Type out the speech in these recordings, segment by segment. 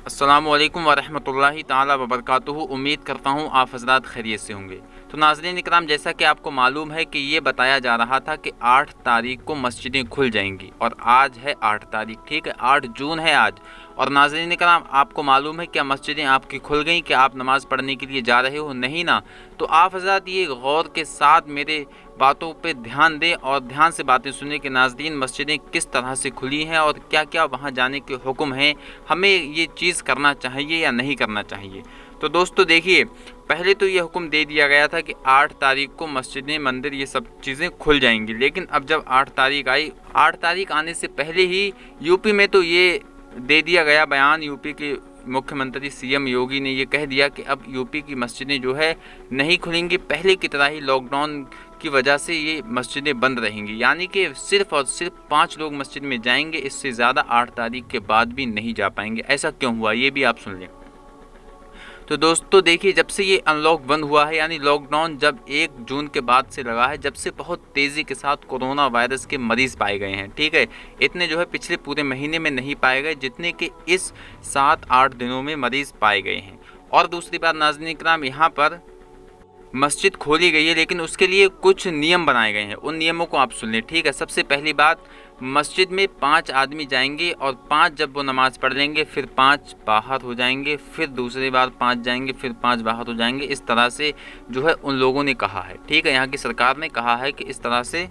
अस्सलामुअलैकुम वरहमतुल्लाहि ताला वबरकातुहू। उम्मीद करता हूँ आप हज़रात खैरियत से होंगे। तो नाज़रीन इकराम, जैसा कि आपको मालूम है कि ये बताया जा रहा था कि 8 तारीख को मस्जिदें खुल जाएंगी और आज है 8 तारीख, ठीक है, 8 जून है आज। और नाज़रीन इकराम, आपको मालूम है क्या मस्जिदें आपकी खुल गई कि आप नमाज़ पढ़ने के लिए जा रहे हो? नहीं ना। तो आप हज़रात ये गौर के साथ मेरे बातों पे ध्यान दें और ध्यान से बातें सुने कि नाज़रीन मस्जिदें किस तरह से खुली हैं और क्या क्या वहाँ जाने के हुक्म हैं, हमें ये चीज़ करना चाहिए या नहीं करना चाहिए। तो दोस्तों देखिए, पहले तो ये हुक्म दे दिया गया था कि 8 तारीख को मस्जिदें, मंदिर, ये सब चीज़ें खुल जाएंगी। लेकिन अब जब 8 तारीख आई, 8 तारीख आने से पहले ही यूपी में तो ये दे दिया गया बयान, यूपी के मुख्यमंत्री सीएम योगी ने ये कह दिया कि अब यूपी की मस्जिदें जो है नहीं खुलेंगी, पहले की तरह ही लॉकडाउन की वजह से ये मस्जिदें बंद रहेंगी। यानी कि सिर्फ़ और सिर्फ 5 लोग मस्जिद में जाएंगे, इससे ज़्यादा 8 तारीख के बाद भी नहीं जा पाएंगे। ऐसा क्यों हुआ, ये भी आप सुन लें। तो दोस्तों देखिए, जब से ये अनलॉक बंद हुआ है, यानी लॉकडाउन जब 1 जून के बाद से लगा है, जब से बहुत तेज़ी के साथ कोरोना वायरस के मरीज़ पाए गए हैं, ठीक है। इतने जो है पिछले पूरे महीने में नहीं पाए गए जितने कि इस 7-8 दिनों में मरीज़ पाए गए हैं। और दूसरी बात नाज़रीन इकराम, यहाँ पर मस्जिद खोली गई है लेकिन उसके लिए कुछ नियम बनाए गए हैं। उन नियमों को आप सुन लें, ठीक है। सबसे पहली बात, मस्जिद में 5 आदमी जाएंगे और 5 जब वो नमाज़ पढ़ लेंगे फिर 5 बाहर हो जाएंगे, फिर दूसरी बार 5 जाएंगे, फिर 5 बाहर हो जाएंगे। इस तरह से जो है उन लोगों ने कहा है, ठीक है, यहाँ की सरकार ने कहा है कि इस तरह से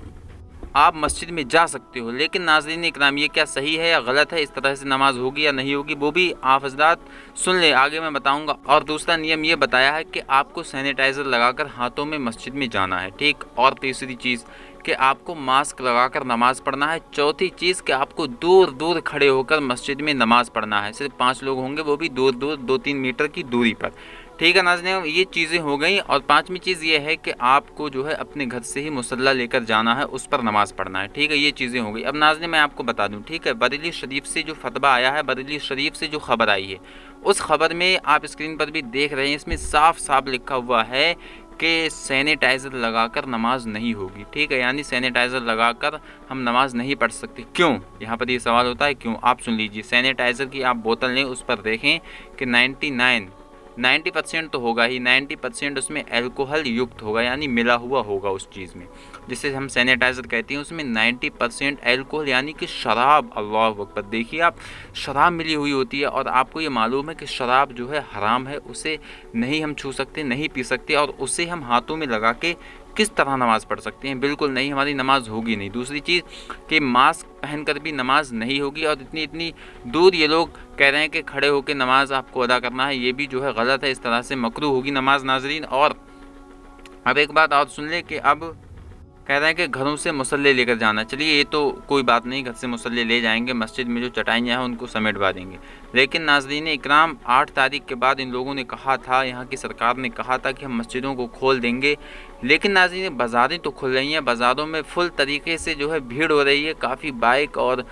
आप मस्जिद में जा सकते हो। लेकिन नाज़रीन इकराम, ये क्या सही है या गलत है, इस तरह से नमाज होगी या नहीं होगी, वो भी आप हज़रात सुन ले, आगे मैं बताऊंगा। और दूसरा नियम ये बताया है कि आपको सैनिटाइज़र लगाकर हाथों में मस्जिद में जाना है, ठीक। और तीसरी चीज़ कि आपको मास्क लगाकर नमाज़ पढ़ना है। चौथी चीज़ कि आपको दूर दूर खड़े होकर मस्जिद में नमाज़ पढ़ना है। सिर्फ 5 लोग होंगे, वो भी दूर दूर 2-3 मीटर की दूरी पर, ठीक है नाज़रीन। ये चीज़ें हो गई। और 5वीं चीज़ ये है कि आपको जो है अपने घर से ही मुसल्ला लेकर जाना है, उस पर नमाज़ पढ़ना है, ठीक है। ये चीज़ें हो गई। अब नाज़रीन मैं आपको बता दूं, ठीक है, बरेली शरीफ से जो फतवा आया है, बरेली शरीफ से जो खबर आई है, उस खबर में आप स्क्रीन पर भी देख रहे हैं, इसमें साफ साफ लिखा हुआ है कि सैनिटाइज़र लगाकर नमाज नहीं होगी, ठीक है। यानी सैनिटाइज़र लगाकर हम नमाज नहीं पढ़ सकते। क्यों, यहाँ पर ये सवाल होता है क्यों। आप सुन लीजिए, सैनिटाइज़र की आप बोतल लें, उस पर देखें कि 90% तो होगा ही, 90% उसमें अल्कोहल युक्त होगा, यानी मिला हुआ होगा उस चीज़ में, जिसे हम सैनिटाइज़र कहते हैं। उसमें 90% अल्कोहल यानी कि शराब, अल्लाह अकबर। देखिए आप, शराब मिली हुई होती है और आपको ये मालूम है कि शराब जो है हराम है, उसे नहीं हम छू सकते, नहीं पी सकते, और उसे हम हाथों में लगा के किस तरह नमाज़ पढ़ सकते हैं? बिल्कुल नहीं, हमारी नमाज़ होगी नहीं। दूसरी चीज़ कि मास्क पहनकर भी नमाज नहीं होगी। और इतनी इतनी दूर ये लोग कह रहे हैं कि खड़े होकर नमाज आपको अदा करना है, ये भी जो है गलत है। इस तरह से मकरूह होगी नमाज नाज़रीन। और अब एक बात और सुन ले कि अब कह रहे हैं कि घरों से मुसल्ले लेकर जाना। चलिए ये तो कोई बात नहीं, घर से मुसल्ले ले जाएंगे, मस्जिद में जो चटाइयाँ हैं उनको समेटवा देंगे। लेकिन नाज़रीन इकराम, 8 तारीख के बाद इन लोगों ने कहा था, यहाँ की सरकार ने कहा था कि हम मस्जिदों को खोल देंगे। लेकिन नाज़रीन बाज़ारें तो खुल रही हैं, बाज़ारों में फुल तरीके से जो है भीड़ हो रही है, काफ़ी बाइक और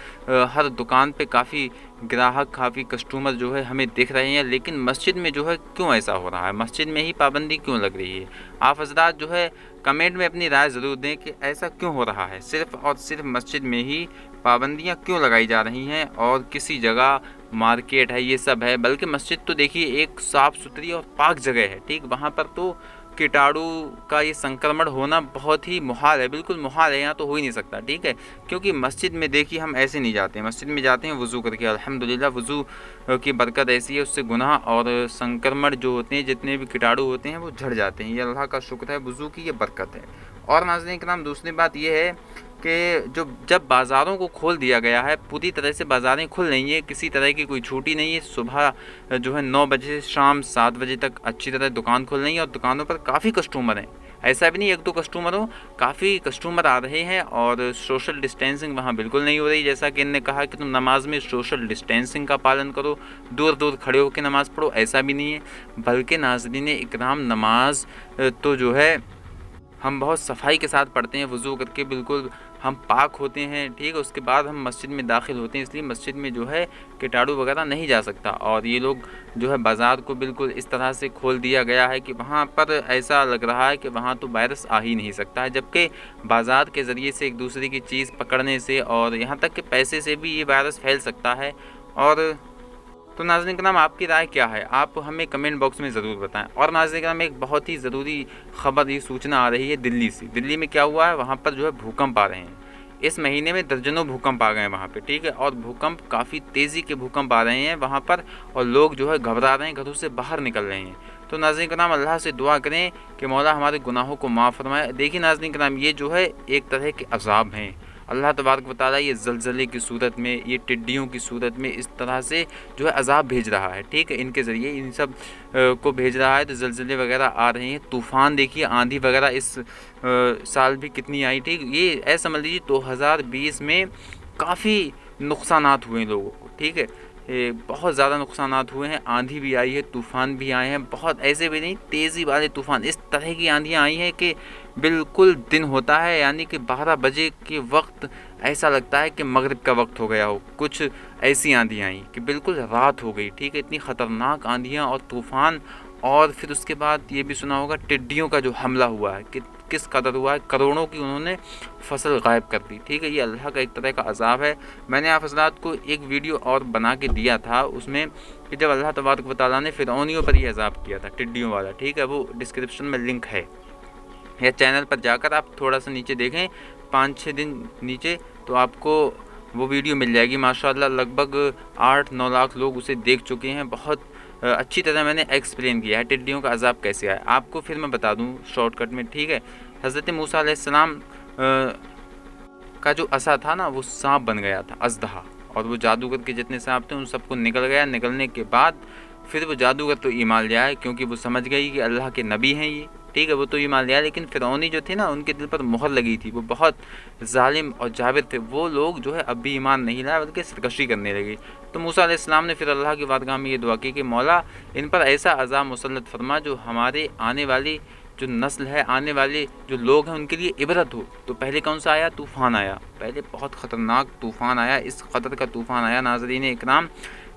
हर दुकान पे काफ़ी ग्राहक, काफ़ी कस्टमर जो है हमें दिख रहे हैं। लेकिन मस्जिद में जो है क्यों ऐसा हो रहा है, मस्जिद में ही पाबंदी क्यों लग रही है? आप हज़रात जो है कमेंट में अपनी राय ज़रूर दें कि ऐसा क्यों हो रहा है, सिर्फ़ और सिर्फ मस्जिद में ही पाबंदियाँ क्यों लगाई जा रही हैं और किसी जगह मार्केट है, ये सब है। बल्कि मस्जिद तो देखिए एक साफ़ सुथरी और पाक जगह है, ठीक, वहाँ पर तो कीटाणु का ये संक्रमण होना बहुत ही मुहाल है, बिल्कुल मुहाल है, यहाँ तो हो ही नहीं सकता, ठीक है। क्योंकि मस्जिद में देखिए हम ऐसे नहीं जाते हैं, मस्जिद में जाते हैं वज़ू करके, अल्हम्दुलिल्लाह वज़ू की बरकत ऐसी है, उससे गुनाह और संक्रमण जो होते हैं, जितने भी कीटाणु होते हैं वो झड़ जाते हैं। ये अल्लाह का शुक्र है, वज़ू की ये बरकत है। और नाज़रीन किराम, दूसरी बात ये है कि जब बाज़ारों को खोल दिया गया है, पूरी तरह से बाज़ारें खुल रही हैं, किसी तरह की कोई छूटी नहीं है। सुबह जो है 9 बजे से शाम 7 बजे तक अच्छी तरह दुकान खुल रही है और दुकानों पर काफ़ी कस्टमर हैं। ऐसा भी नहीं 1-2 कस्टमर हो, काफ़ी कस्टमर आ रहे हैं। और सोशल डिस्टेंसिंग वहाँ बिल्कुल नहीं हो रही, जैसा कि इन्होंने कहा कि तुम नमाज में सोशल डिस्टेंसिंग का पालन करो, दूर दूर खड़े होकर नमाज़ पढ़ो, ऐसा भी नहीं है। बल्कि नाज़रीन इकराम, नमाज तो जो है हम बहुत सफाई के साथ पढ़ते हैं, वज़ू करके बिल्कुल हम पाक होते हैं, ठीक है। उसके बाद हम मस्जिद में दाखिल होते हैं, इसलिए मस्जिद में जो है कीटाणु वगैरह नहीं जा सकता। और ये लोग जो है बाज़ार को बिल्कुल इस तरह से खोल दिया गया है कि वहाँ पर ऐसा लग रहा है कि वहाँ तो वायरस आ ही नहीं सकता है, जबकि बाज़ार के ज़रिए से एक दूसरे की चीज़ पकड़ने से और यहाँ तक कि पैसे से भी ये वायरस फैल सकता है। और तो नाज़रीन कराम आपकी राय क्या है, आप हमें कमेंट बॉक्स में ज़रूर बताएं। और नाज़रीन कराम एक बहुत ही ज़रूरी खबर, ये सूचना आ रही है दिल्ली से। दिल्ली में क्या हुआ है, वहाँ पर जो है भूकंप आ रहे हैं। इस महीने में दर्जनों भूकंप आ गए हैं वहाँ पे, ठीक है। और भूकंप काफ़ी तेज़ी के भूकंप आ रहे हैं वहाँ पर, और लोग जो है घबरा रहे हैं, घरों से बाहर निकल रहे हैं। तो नाज़रीन कराम अल्लाह से दुआ करें कि मौला हमारे गुनाहों को माफ़ फरमाए। देखिए नाज़रीन कराम, ये जो है एक तरह के अज़ाब हैं। अल्लाह तबारक व तआला ये ज़लज़ले की सूरत में, ये टिड्डियों की सूरत में इस तरह से जो है अज़ाब भेज रहा है, ठीक है। इनके ज़रिए इन सब को भेज रहा है। तो ज़लज़ले वगैरह आ रहे हैं, तूफ़ान देखिए, आंधी वगैरह इस साल भी कितनी आई, ठीक। ये ऐसा समझ लीजिए 2020 में काफ़ी नुकसानात हुए लोगों को, ठीक है। बहुत ज़्यादा नुकसानात हुए हैं। आंधी भी आई है, तूफ़ान भी आए हैं, बहुत ऐसे भी नहीं, तेज़ी वाले तूफ़ान, इस तरह की आंधियाँ आई हैं कि बिल्कुल दिन होता है, यानी कि 12 बजे के वक्त ऐसा लगता है कि मगरिब का वक्त हो गया हो। कुछ ऐसी आंधियाँ आई कि बिल्कुल रात हो गई, ठीक है। इतनी ख़तरनाक आंधियाँ और तूफ़ान। और फिर उसके बाद ये भी सुना होगा टिड्डियों का जो हमला हुआ है कि किस कदर हुआ है, करोड़ों की उन्होंने फसल गायब कर दी, ठीक है। ये अल्लाह का एक तरह का अज़ाब है। मैंने आप हज़रात को एक वीडियो और बना के दिया था उसमें, कि जब अल्लाह तबारक व तआला ने फ़िरऔनियों पर ये अज़ाब किया था, टिड्डियों वाला, ठीक है। वो डिस्क्रिप्शन में लिंक है, या चैनल पर जाकर आप थोड़ा सा नीचे देखें, 5-6 दिन नीचे, तो आपको वो वीडियो मिल जाएगी। माशाल्लाह लगभग 8-9 लाख लोग उसे देख चुके हैं। बहुत अच्छी तरह मैंने एक्सप्लेन किया है टिड्डियों का अज़ाब कैसे आया। आपको फिर मैं बता दूं शॉर्टकट में, ठीक है। हज़रत मूसा अलैहिस्सलाम का जो असा था ना, वो सांप बन गया था, अज़दहा। और वो जादूगर के जितने सांप थे उन सबको निकल गया। निकलने के बाद फिर वो जादूगर तो ईमान ले आए, क्योंकि वो समझ गई कि अल्लाह के नबी हैं ये, ठीक है। वो तो ईमान ले आए, लेकिन फ़िरौनी जो थे ना, उनके दिल पर मोहर लगी थी। वो बहुत जालिम और जाबिर थे। वो लोग जो है अब भी ईमान नहीं लाए, बल्कि सरकशी करने लगे। तो मूसा अलैहिस्सलाम ने फिर अल्लाह की बारगाह में ये दुआ की कि मौला इन पर ऐसा अज़ाब मुसल्लत फरमा जो हमारे आने वाली जो नस्ल है, आने वाले जो लोग हैं, उनके लिए इबरत हो। तो पहले कौन सा आया? तूफ़ान आया। पहले बहुत ख़तरनाक तूफ़ान आया, इस कदर का तूफ़ान आया नाज़रीन इकराम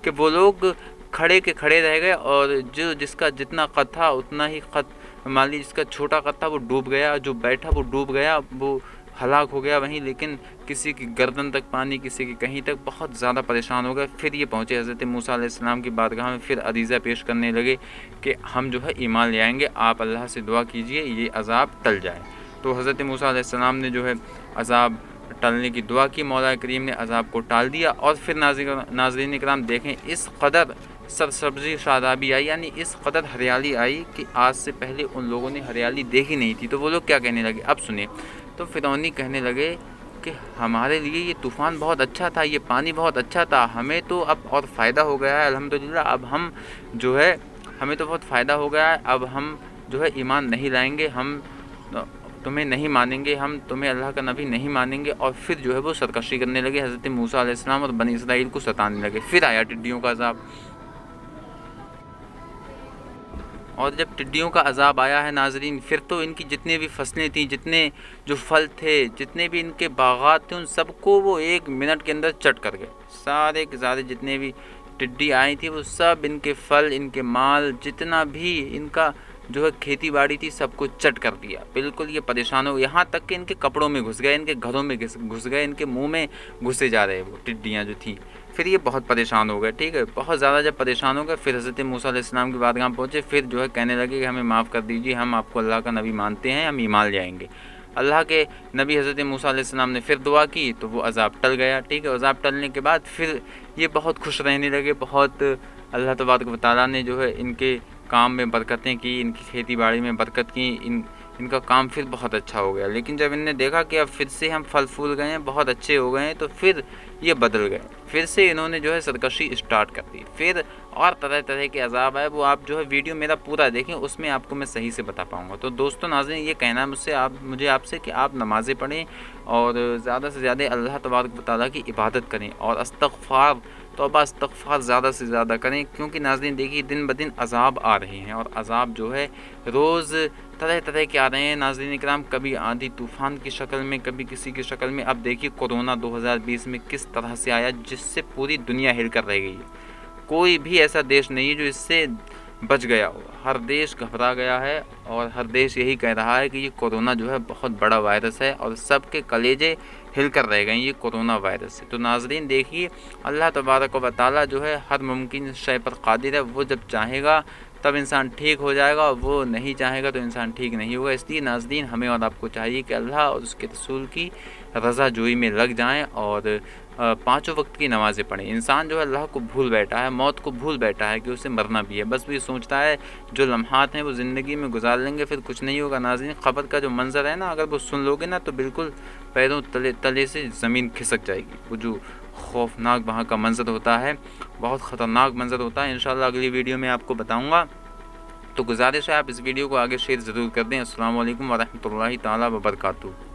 कि वो लोग खड़े के खड़े रह गए, और जो जिसका जितना कद था उतना ही कद, मान लीजिए जिसका छोटा कद था वो डूब गया, जो बैठा वो डूब गया, वो हलाक हो गया वहीं। लेकिन किसी की गर्दन तक पानी, किसी की कहीं तक, बहुत ज़्यादा परेशान हो गए। फिर ये पहुँचे हज़रत मूसा अलैहिस्सलाम की बारगाह में, फिर अरीज़ा पेश करने लगे कि हम जो है ईमान ले आएंगे, आप अल्लाह से दुआ कीजिए ये अज़ाब टल जाए। तो हज़रत मूसा अलैहिस्सलाम ने जो है अज़ाब टलने की दुआ की, मौला करीम ने अज़ाब को टाल दिया। और फिर नाज़रीन इकराम देखें, इस कदर सरसब्ज़ी शादाबी आई, यानी इस कदर हरियाली आई कि आज से पहले उन लोगों ने हरियाली देखी नहीं थी। तो वो लोग क्या कहने लगे, अब सुनिए। तो फ़िरौनी कहने लगे कि हमारे लिए ये तूफ़ान बहुत अच्छा था, ये पानी बहुत अच्छा था, हमें तो अब और फ़ायदा हो गया है अल्हम्दुलिल्लाह। अब हम जो है, हमें तो बहुत फ़ायदा हो गया है, अब हम जो है ईमान नहीं लाएंगे, हम तुम्हें नहीं मानेंगे, हम तुम्हें अल्लाह का नबी नहीं मानेंगे। और फिर जो है वो सरकशी करने लगे, हज़रत मूसा अलैहिस्सलाम और बनी इसराइल को सताने लगे। फिर आया टिड्डियों का अज़ाब। और जब टिड्डियों का अज़ाब आया है नाज़रीन, फिर तो इनकी जितनी भी फसलें थीं, जितने जो फल थे, जितने भी इनके बागात थे, उन सबको वो 1 मिनट के अंदर चट कर गए। सारे के सारे जितने भी टिड्डी आई थी, वो सब इनके फल, इनके माल, जितना भी इनका जो है खेती बाड़ी थी, सबको चट कर दिया। बिल्कुल ये परेशान हो, यहाँ तक कि इनके कपड़ों में घुस गए, इनके घरों में घुस गए, इनके मुँह में घुसे जा रहे वो टिड्डियाँ जो थी। फिर ये बहुत परेशान हो गए, ठीक है। बहुत ज़्यादा जब परेशान हो गए, फिर हज़रत मूसा अलैहिस्सलाम की बारगाह पहुँचे। फिर जो है कहने लगे कि हमें माफ़ कर दीजिए, हम आपको अल्लाह का नबी मानते हैं, हम ईमान ले आएंगे। अल्लाह के नबी हज़रत मूसा अलैहिस्सलाम ने फिर दुआ की, तो वो अज़ाब टल गया, ठीक है। अज़ाब टलने के बाद फिर ये बहुत खुश रहने लगे। बहुत अल्लाह तबारक व तआला ने जो है इनके काम में बरकतें की, इनकी खेती बाड़ी में बरकत की, इनका काम फिर बहुत अच्छा हो गया। लेकिन जब इनने देखा कि अब फिर से हम फल फूल गए हैं, बहुत अच्छे हो गए हैं, तो फिर ये बदल गए। फिर से इन्होंने जो है सरकशी स्टार्ट कर दी। फिर और तरह तरह के अज़ाब आए। वो आप जो है वीडियो मेरा पूरा देखें, उसमें आपको मैं सही से बता पाऊँगा। तो दोस्तों नाज़रीन, ये कहना है मुझे आपसे कि आप नमाज़ें पढ़ें और ज़्यादा से ज़्यादा अल्लाह तबारक व तआला की इबादत करें, और इस्तग़फ़ार, तौबा इस्तग़फ़ार ज़्यादा से ज़्यादा करें। क्योंकि नाज़रीन देखिए, दिन ब दिन अज़ाब आ रहे हैं, और अज़ाब जो है रोज़ तरह तरह के आ रहे हैं नाज़रीन इकराम। कभी आंधी तूफ़ान की शक्ल में, कभी किसी की शक्ल में। अब देखिए कोरोना 2020 में किस तरह से आया, जिससे पूरी दुनिया हिल कर रह गई है। कोई भी ऐसा देश नहीं है जो इससे बच गया हो। हर देश घबरा गया है, और हर देश यही कह रहा है कि ये कोरोना जो है बहुत बड़ा वायरस है, और सबके कलेजे हिल कर रह गई ये कोरोना वायरस से। तो नाज़रीन देखिए, अल्लाह तबारक व तआला जो है हर मुमकिन शय पर कादिर है। वो जब चाहेगा तब इंसान ठीक हो जाएगा, और वो नहीं चाहेगा तो इंसान ठीक नहीं होगा। इसलिए नाज़रीन हमें और आपको चाहिए कि अल्लाह और उसके रसूल की रज़ा जोई में लग जाएं और पाँचों वक्त की नमाज़ें पढ़ें। इंसान जो है अल्लाह को भूल बैठा है, मौत को भूल बैठा है कि उसे मरना भी है। बस वो ये सोचता है जो लम्हात हैं वो ज़िंदगी में गुजार लेंगे, फिर कुछ नहीं होगा। नाज़रीन क़ब्र का जो मंज़र है ना, अगर वो सुन लोगे ना तो बिल्कुल पैरों तले से ज़मीन खिसक जाएगी। वो जो खौफनाक वहाँ का मंज़र होता है, बहुत ख़तरनाक मंज़र होता है। इंशाअल्लाह अगली वीडियो में आपको बताऊँगा। तो गुज़ारिश है आप इस वीडियो को आगे शेयर ज़रूर कर दें। अस्सलामु अलैकुम व रहमतुल्लाहि ताला व बरकातुहू।